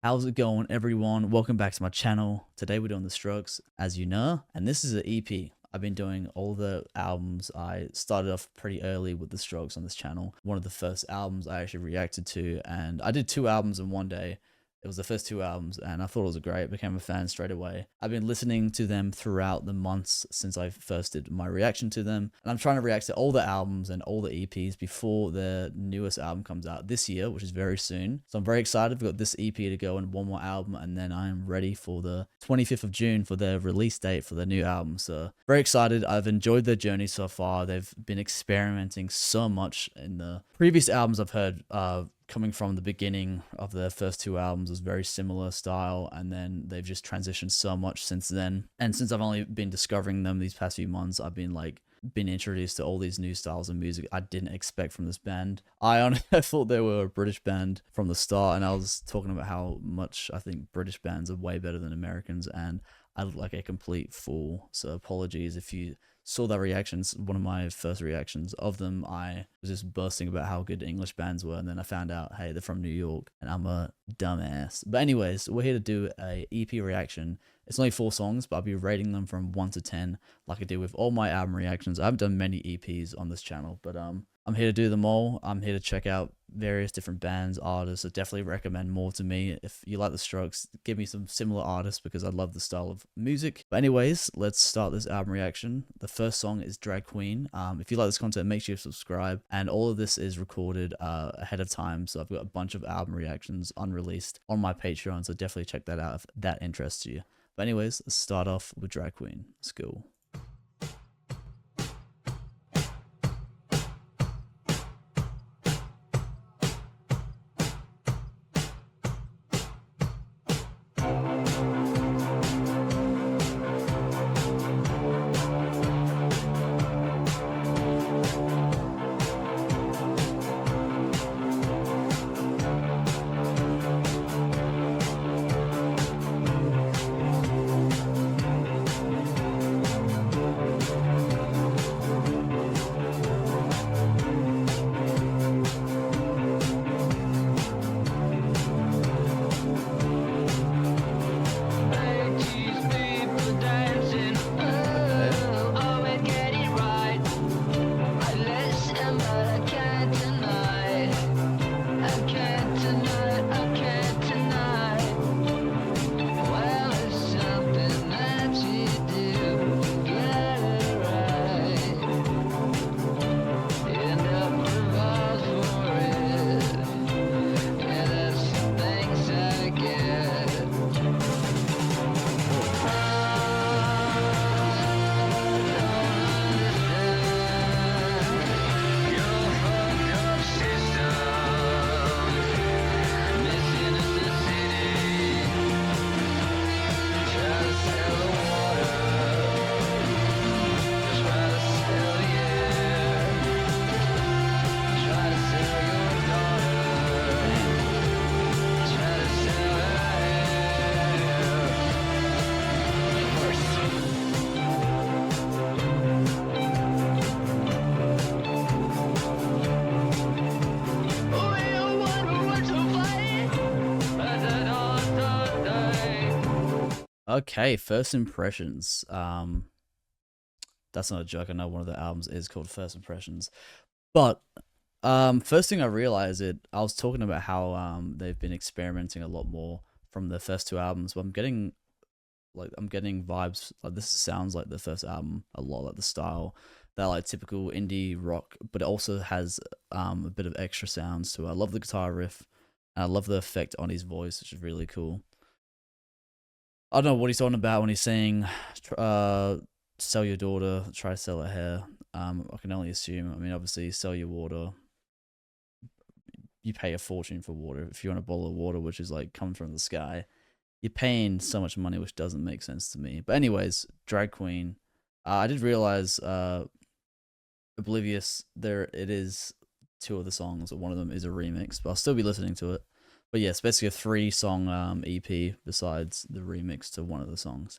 How's it going, everyone? Welcome back to my channel. Today we're doing the Strokes, as you know, and this is an EP. I've been doing all the albums. I started off pretty early with the Strokes on this channel. One of the first albums I actually reacted to, and I did 2 albums in one day. It was the first 2 albums, and I thought it was great. Became a fan straight away. I've been listening to them throughout the months since I first did my reaction to them, and I'm trying to react to all the albums and all the EPs before the newest album comes out this year, which is very soon. So I'm very excited. We've got this EP to go and one more album, and then I am ready for the 25th of June for their release date for the new album. So very excited. I've enjoyed their journey so far. They've been experimenting so much in the previous albums I've heard. Coming from the beginning of their first 2 albums was very similar style, and then they've just transitioned so much since then. And since I've only been discovering them these past few months, I've been introduced to all these new styles of music I didn't expect from this band. I thought they were a British band from the start, and I was talking about how much I think British bands are way better than Americans, and I look like a complete fool. So apologies if you saw that reaction. It's one of my first reactions of them. I was just bursting about how good English bands were, and then I found out, hey, they're from New York, and I'm a dumbass. But anyways, we're here to do a EP reaction. It's only 4 songs, but I'll be rating them from 1 to 10, like I do with all my album reactions. I haven't done many EPs on this channel, but I'm here to do them all. I'm here to check out various different bands, artists. I definitely recommend more to me. If you like the Strokes, give me some similar artists because I love the style of music. But anyways, let's start this album reaction. The first song is Drag Queen. If you like this content, make sure you subscribe. And all of this is recorded ahead of time. So I've got a bunch of album reactions unreleased on my Patreon. So definitely check that out if that interests you. But anyways, let's start off with Drag Queen. Let's go. Okay, first impressions. That's not a joke. I know one of the albums is called First Impressions. But first thing I realized, I was talking about how they've been experimenting a lot more from the first 2 albums, but I'm getting vibes like this sounds like the first album a lot, like the style, that like typical indie rock, but it also has a bit of extra sounds to it. I love the guitar riff, and I love the effect on his voice, which is really cool. I don't know what he's talking about when he's saying, sell your daughter, try to sell her hair. I can only assume. I mean, obviously, sell your water. You pay a fortune for water. If you want a bottle of water, which is like coming from the sky, you're paying so much money, which doesn't make sense to me. But anyways, Drag Queen. I did realize Oblivious, there it is 2 of the songs, one of them is a remix, but I'll still be listening to it. But yeah, it's basically a 3-song EP besides the remix to one of the songs.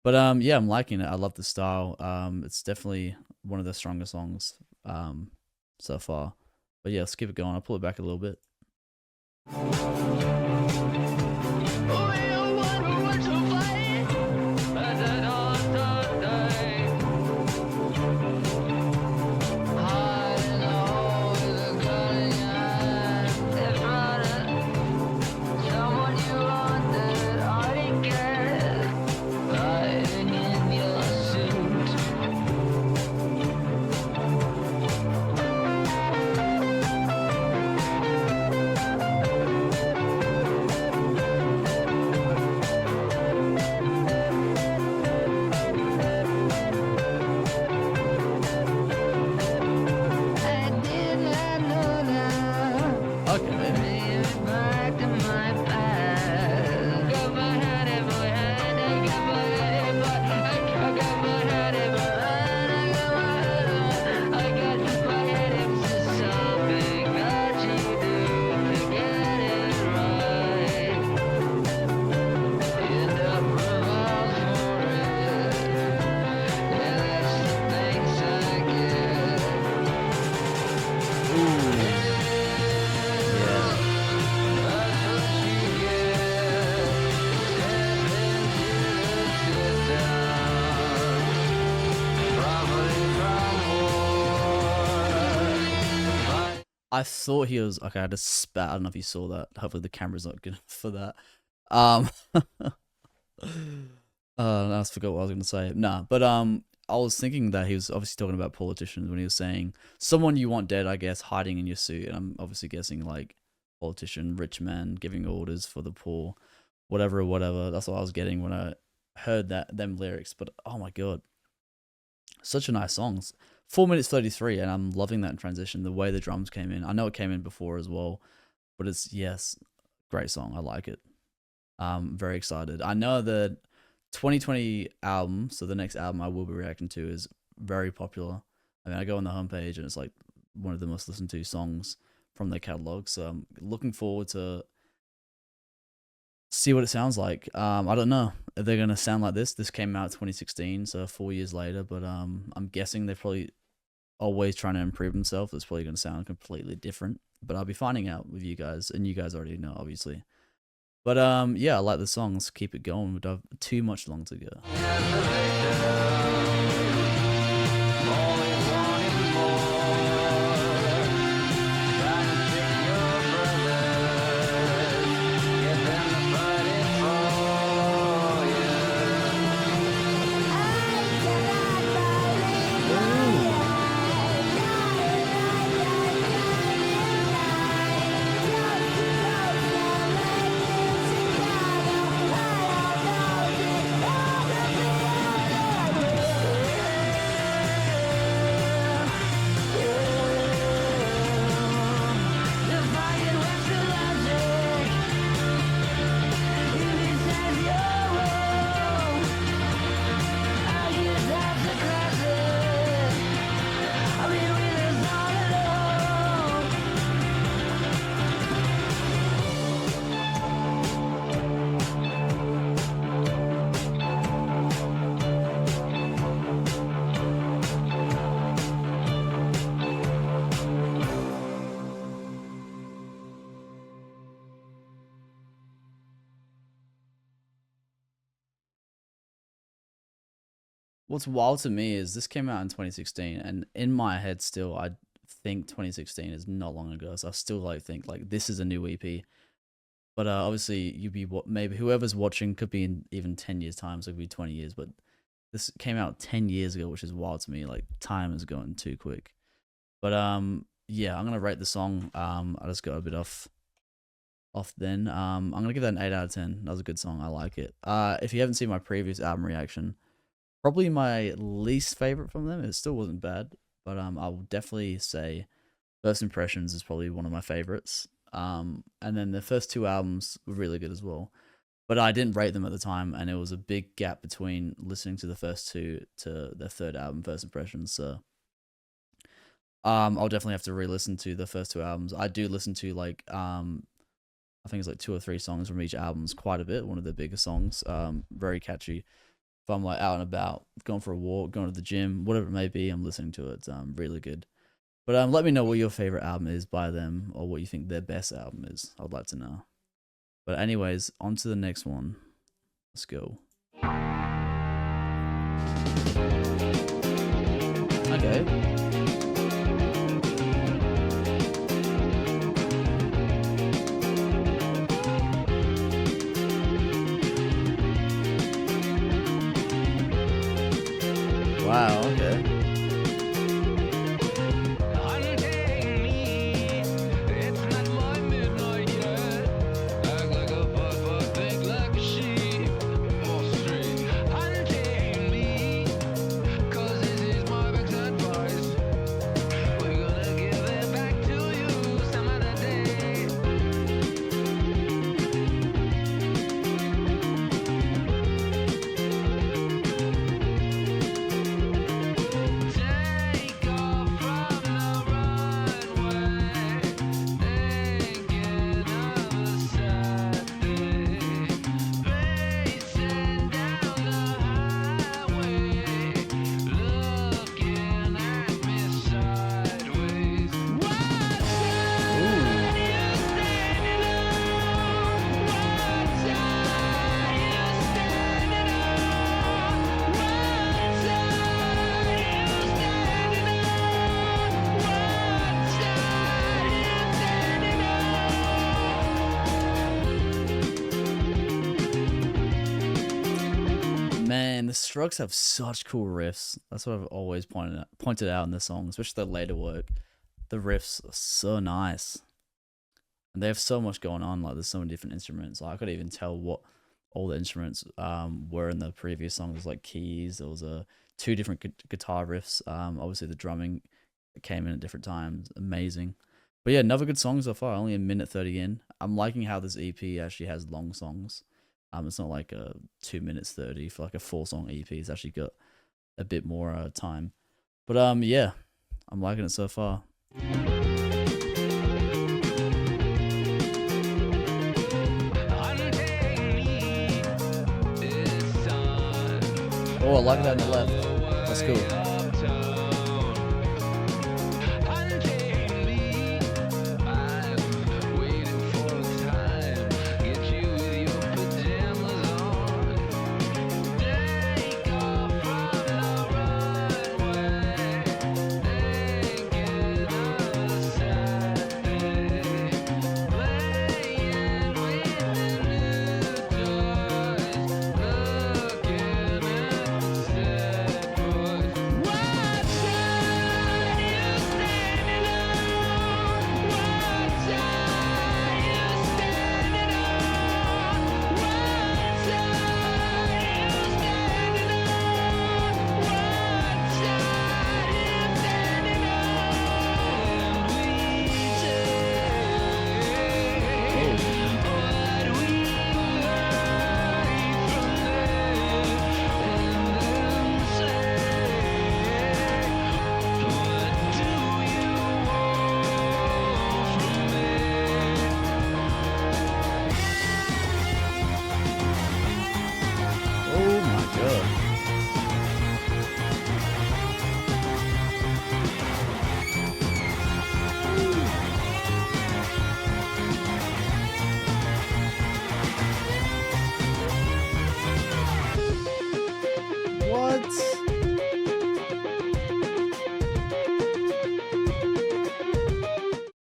But yeah, I'm liking it. I love the style. It's definitely one of the stronger songs so far. But yeah, let's keep it going. I'll pull it back a little bit. I thought he was okay. I just spat. I don't know if you saw that. Hopefully the camera's not good for that. Um, I just forgot what I was gonna say. Nah, but I was thinking that he was obviously talking about politicians when he was saying someone you want dead, I guess, hiding in your suit. And I'm obviously guessing like politician, rich man giving orders for the poor, whatever, whatever. That's what I was getting when I heard them lyrics. But oh my god, such a nice song. 4 minutes 33, and I'm loving that transition. The way the drums came in. I know it came in before as well, but it's yes, great song. I like it. Very excited. I know the 2020 album, so the next album I will be reacting to is very popular. I mean, I go on the homepage and it's like one of the most listened to songs from their catalog. So I'm looking forward to see what it sounds like. I don't know if they're gonna sound like this. This came out 2016, so 4 years later. But I'm guessing they're probably always trying to improve themselves. It's probably gonna sound completely different. But I'll be finding out with you guys, and you guys already know, obviously. But yeah, I like the songs. Keep it going. We don't have too much long to go. What's wild to me is this came out in 2016, and in my head still, I think 2016 is not long ago. So I still like think like this is a new EP. But obviously, you'd be what maybe whoever's watching could be in even 10 years time, so it could be 20 years. But this came out 10 years ago, which is wild to me. Like time is going too quick. But yeah, I'm gonna rate the song. I just got a bit off then. I'm gonna give that an 8 out of 10. That was a good song. I like it. If you haven't seen my previous album reaction, probably my least favorite from them. It still wasn't bad, but I will definitely say First Impressions is probably one of my favorites. And then the first two albums were really good as well, but I didn't rate them at the time, and it was a big gap between listening to the first two to the third album, First Impressions. So I'll definitely have to re-listen to the first two albums. I do listen to like I think it's like 2 or 3 songs from each album's quite a bit. One of the bigger songs, very catchy. If I'm like out and about, going for a walk, going to the gym, whatever it may be, I'm listening to it. It's really good. But let me know what your favorite album is by them, or what you think their best album is. I'd like to know. But anyways, on to the next one. Let's go. Okay. Wow, okay. man, the Strugs have such cool riffs. That's what I've always pointed out in the song, especially the later work. The riffs are so nice. And they have so much going on. Like, there's so many different instruments. Like, I couldn't even tell what all the instruments were in the previous song. There's like keys. There was two different guitar riffs. Obviously, the drumming came in at different times. Amazing. But yeah, another good song so far. Only a minute 30 in. I'm liking how this EP actually has long songs. It's not like a 2 minutes 30 for like a 4-song EP. It's actually got a bit more time. But yeah, I'm liking it so far. Oh, I like that on the left. That's cool.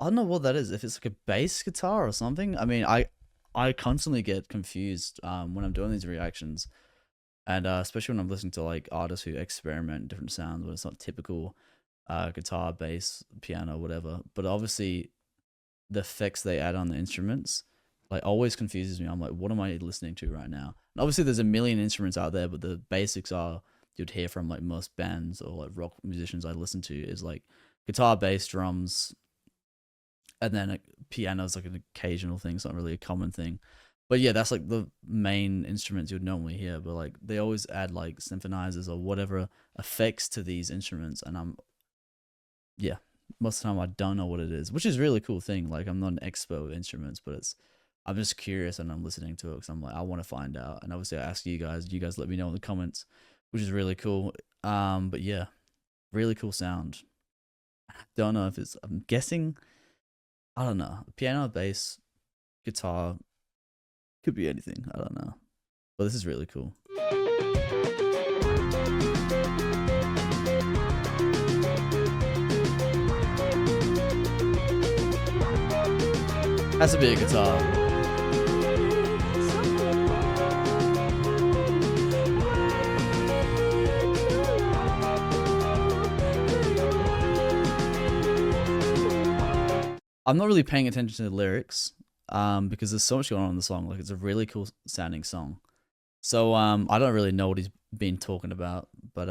I don't know what that is. If it's like a bass guitar or something. I mean, I constantly get confused when I'm doing these reactions, and especially when I'm listening to like artists who experiment in different sounds when it's not typical guitar, bass, piano, whatever. But obviously, the effects they add on the instruments like always confuses me. I'm like, what am I listening to right now? And obviously, there's a million instruments out there, but the basics are you'd hear from like most bands or like rock musicians I listen to is like guitar, bass, drums. And then piano is like an occasional thing. It's not really a common thing. But yeah, that's like the main instruments you'd normally hear. But like they always add like symphonizers or whatever effects to these instruments. And yeah, most of the time I don't know what it is, which is a really cool thing. Like I'm not an expert with instruments, but I'm just curious and I'm listening to it because I'm like, I want to find out. And obviously I ask you guys let me know in the comments, which is really cool. But yeah, really cool sound. Don't know if I'm guessing, I don't know. Piano, bass, guitar, could be anything. I don't know. But this is really cool. Has to be a guitar. I'm not really paying attention to the lyrics because there's so much going on in the song. Like it's a really cool sounding song. So I don't really know what he's been talking about, but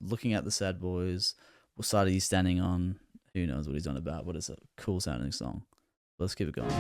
looking at the Sad Boys, what side are you standing on? Who knows what he's on about, but it's a cool sounding song. Let's keep it going.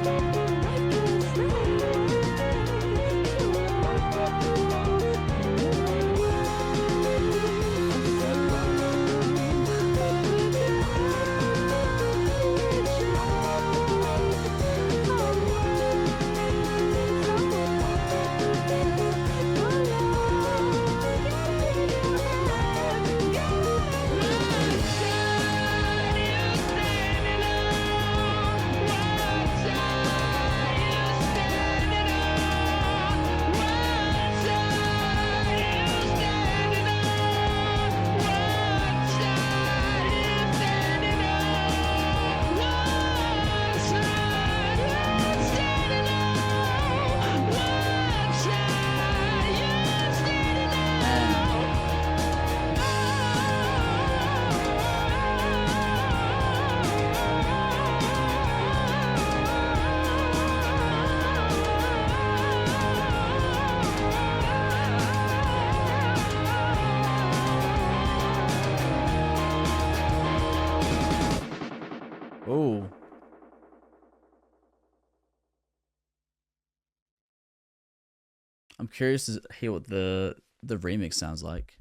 I'm curious to hear what the remix sounds like.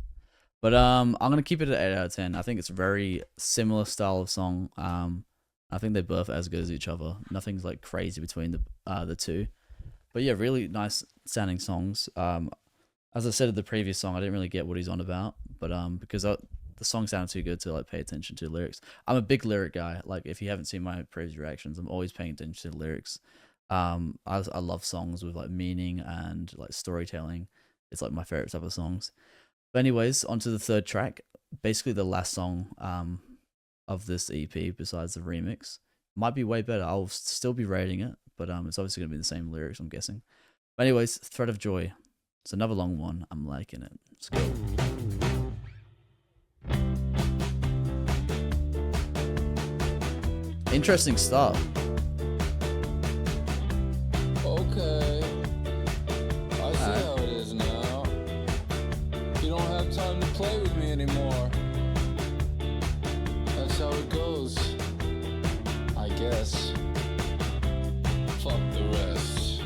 But I'm gonna keep it at 8 out of 10. I think it's a very similar style of song. I think they're both as good as each other. Nothing's like crazy between the two. But yeah, really nice sounding songs. As I said in the previous song, I didn't really get what he's on about, but because the song sounded too good to like pay attention to the lyrics. I'm a big lyric guy. Like if you haven't seen my previous reactions, I'm always paying attention to the lyrics. I love songs with like meaning and like storytelling. It's like my favorite type of songs. But anyways, on to the third track. Basically the last song of this EP besides the remix. Might be way better. I'll still be rating it, but it's obviously gonna be the same lyrics, I'm guessing. But anyways, Thread of Joy. It's another long one. I'm liking it. Let's go. Interesting start. Okay, I see how it is now. You don't have time to play with me anymore. That's how it goes, I guess. Fuck the rest.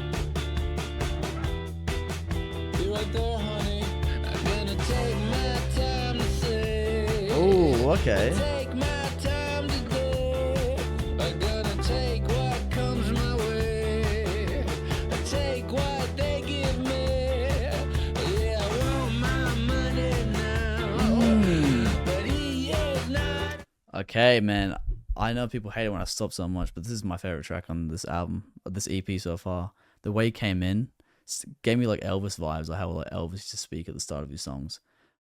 Be right there, honey. I'm gonna take my time to say. Oh, okay. Take my time today. I'm gonna take what comes my way. I take what they give me. Yeah, I want my money now. But he is not. Okay, man. I know people hate it when I stop so much, but this is my favorite track on this album, this EP so far. The way he came in gave me like Elvis vibes, like how like Elvis used to speak at the start of his songs,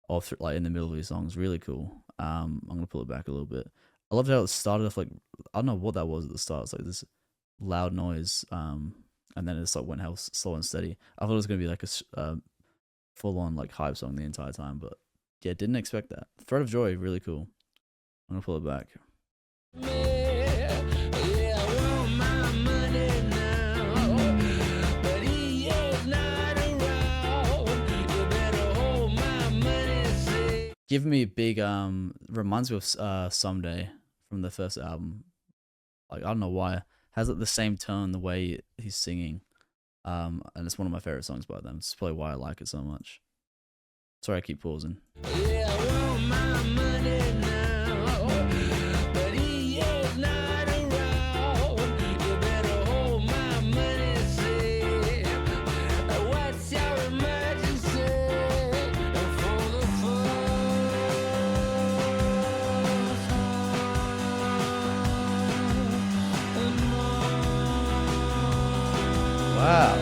or like in the middle of his songs. Really cool. I'm gonna pull it back a little bit. I loved how it started off like I don't know what that was at the start. It's like this loud noise, and then it just like went hell slow and steady. I thought it was gonna be like a full on like hype song the entire time, but yeah, didn't expect that. Thread of Joy, really cool. I'm gonna pull it back. Give me a big reminds me of Someday from the first album. Like I don't know why. Has like the same tone, the way he's singing. And it's one of my favorite songs by them. It's probably why I like it so much. Sorry I keep pausing. Yeah, I want my money now, but he is not around. You better hold my money safe. What's your emergency? For the Wow.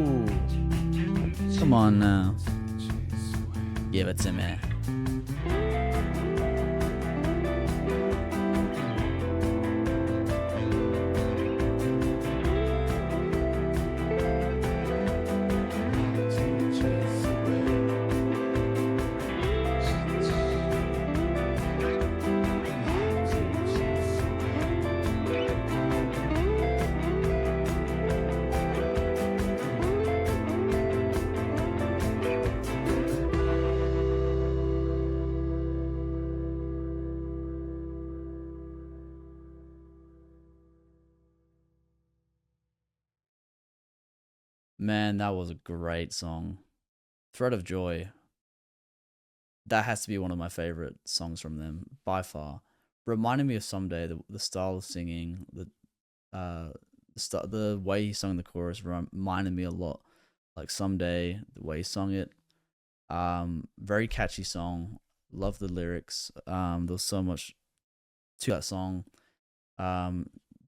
Ooh. Come on now. Give it to me. Man, that was a great song. Thread of Joy. That has to be one of my favorite songs from them by far. Reminded me of Someday. The style of singing, the way he sung the chorus reminded me a lot like Someday. The way he sung it, very catchy song. Love the lyrics. There was so much to that song.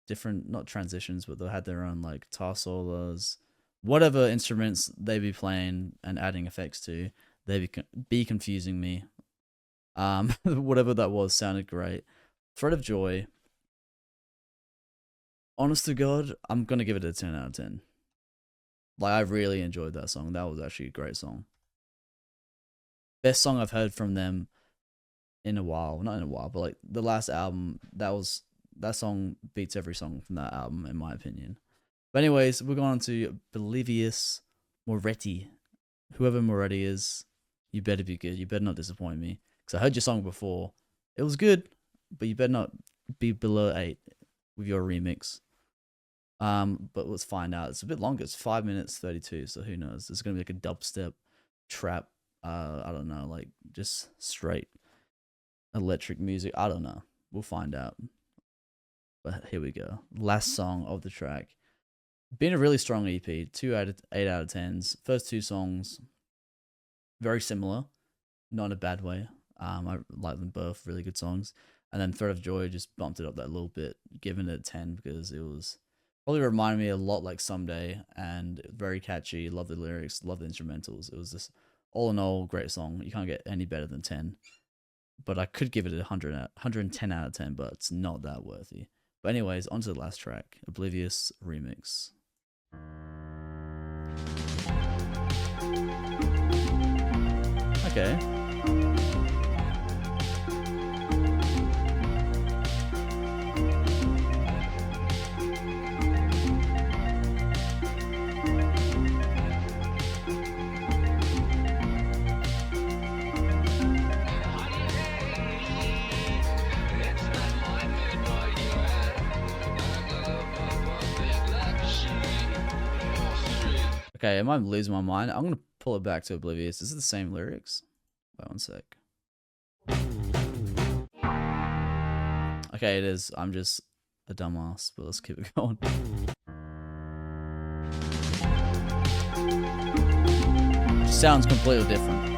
Different, not transitions, but they had their own like guitar solos, whatever instruments they be playing and adding effects to. They be confusing me. Whatever that was sounded great. Thread of Joy. Honest to God, I'm gonna give it a 10 out of 10. Like, I really enjoyed that song. That was actually a great song. Best song I've heard from them in a while. Not in a while, but like the last album, that song beats every song from that album, in my opinion. But anyways, we're going on to Oblivius Moretti. Whoever Moretti is, you better be good. You better not disappoint me. Because I heard your song before. It was good, but you better not be below 8 with your remix. But let's find out. It's a bit longer. It's 5 minutes 32, so who knows? It's going to be like a dubstep, trap, I don't know, like just straight electric music. I don't know. We'll find out. But here we go. Last song of the track. Been a really strong EP. 8 out of 10s. First two songs, very similar, not in a bad way. I like them both, really good songs. And then Thread of Joy just bumped it up that little bit, giving it a 10 because it was probably reminded me a lot like Someday, and very catchy. Love the lyrics, love the instrumentals. It was just all in all great song. You can't get any better than 10. But I could give it a 110 out of 10, but it's not that worthy. But anyways, on to the last track, Oblivious Remix. Okay. Okay, I might lose my mind. I'm gonna pull it back to Oblivious. Is it the same lyrics? Wait 1 sec. Okay, it is. I'm just a dumbass, but let's keep it going. Sounds completely different.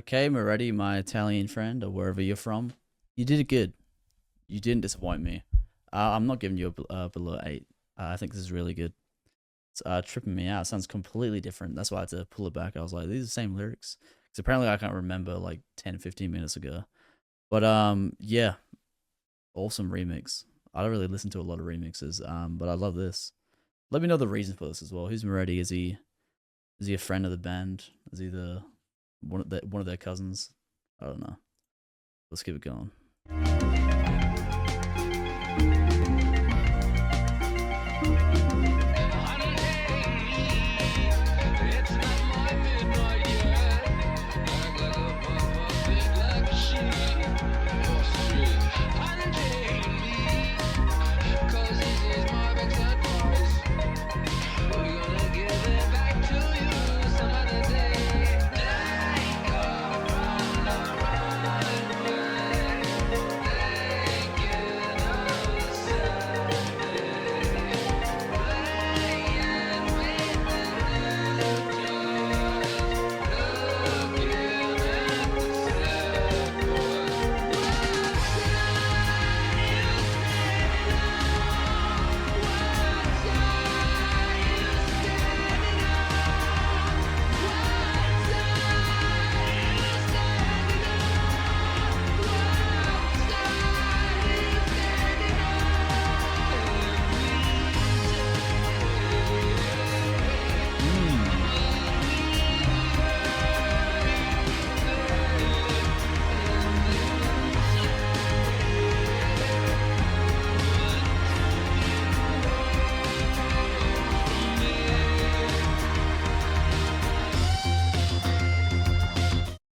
Okay, Moretti, my Italian friend, or wherever you're from, you did it good. You didn't disappoint me. I'm not giving you a below 8. I think this is really good. It's tripping me out. It sounds completely different. That's why I had to pull it back. I was like, these are the same lyrics. Because apparently I can't remember like 10, 15 minutes ago. But yeah, awesome remix. I don't really listen to a lot of remixes, but I love this. Let me know the reason for this as well. Who's Moretti? Is he a friend of the band? Is he one of their cousins? I don't know. Let's keep it going.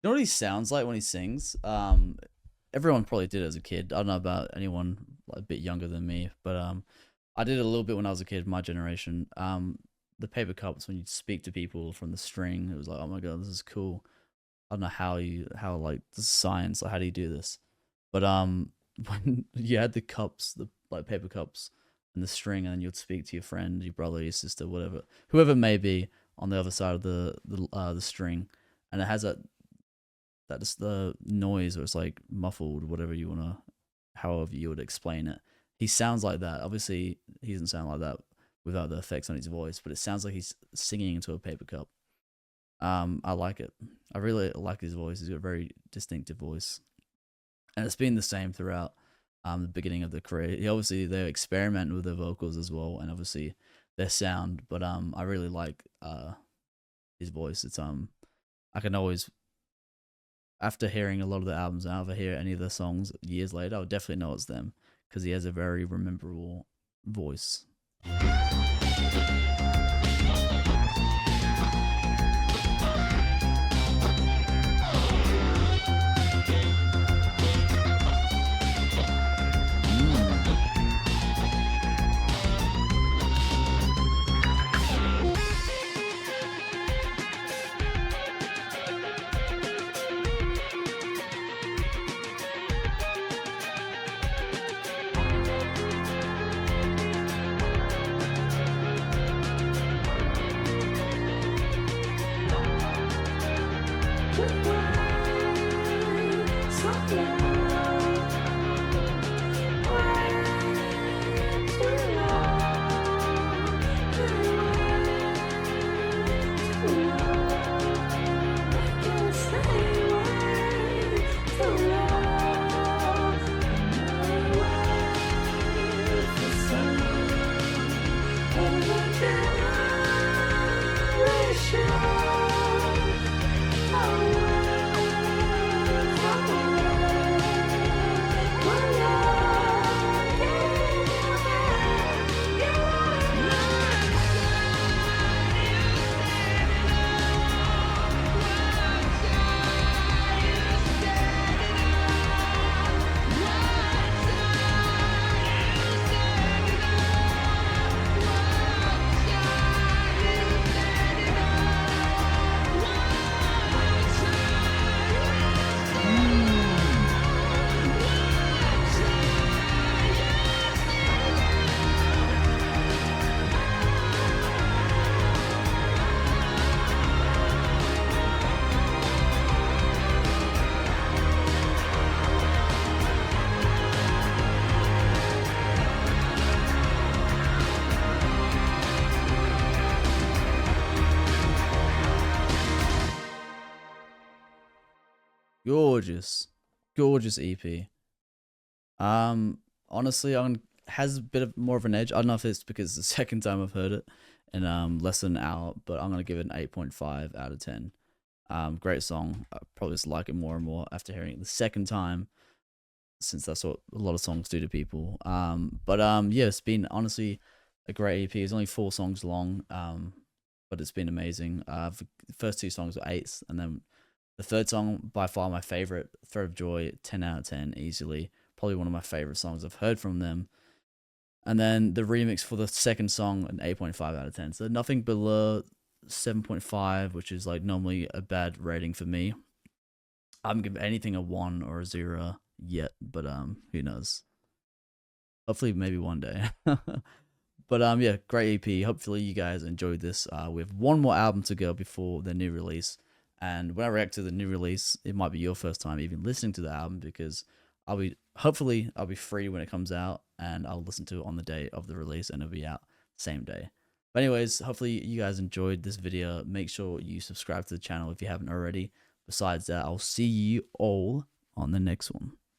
You know what he sounds like when he sings? Everyone probably did it as a kid. I don't know about anyone like, a bit younger than me, but I did it a little bit when I was a kid, my generation. The paper cups when you speak to people from the string, it was like, oh my god, this is cool. I don't know how like this is science, like how do you do this? But when you had the cups, the like paper cups and the string, and then you'd speak to your friend, your brother, your sister, whatever, whoever it may be on the other side of the string, and it has that's the noise, or it's like muffled, whatever you wanna, however you would explain it. He sounds like that. Obviously, he doesn't sound like that without the effects on his voice, but it sounds like he's singing into a paper cup. I like it. I really like his voice. He's got a very distinctive voice, and it's been the same throughout the beginning of the career. They experiment with their vocals as well, and obviously their sound. But I really like his voice. It's I can always, after hearing a lot of the albums, and if I hear any of the songs years later, I would definitely know it's them because he has a very rememberable voice. Gorgeous, gorgeous EP. Honestly, has a bit of more of an edge. I don't know if it's because it's the second time I've heard it in less than an hour, but I'm gonna give it an 8.5 out of 10. Great song. I probably just like it more and more after hearing it the second time, since that's what a lot of songs do to people. Yeah, it's been honestly a great EP. It's only 4 songs long, but it's been amazing. The first 2 songs were eights, and then the third song, by far my favorite, Thread of Joy, 10 out of 10 easily. Probably one of my favorite songs I've heard from them. And then the remix for the second song, an 8.5 out of 10. So nothing below 7.5, which is like normally a bad rating for me. I haven't given anything a 1 or a 0 yet, but who knows? Hopefully, maybe one day. But yeah, great EP. Hopefully, you guys enjoyed this. We have one more album to go before the new release, and when I react to the new release, it might be your first time even listening to the album because hopefully I'll be free when it comes out, and I'll listen to it on the day of the release, and it'll be out same day. But anyways, hopefully you guys enjoyed this video. Make sure you subscribe to the channel if you haven't already. Besides that, I'll see you all on the next one.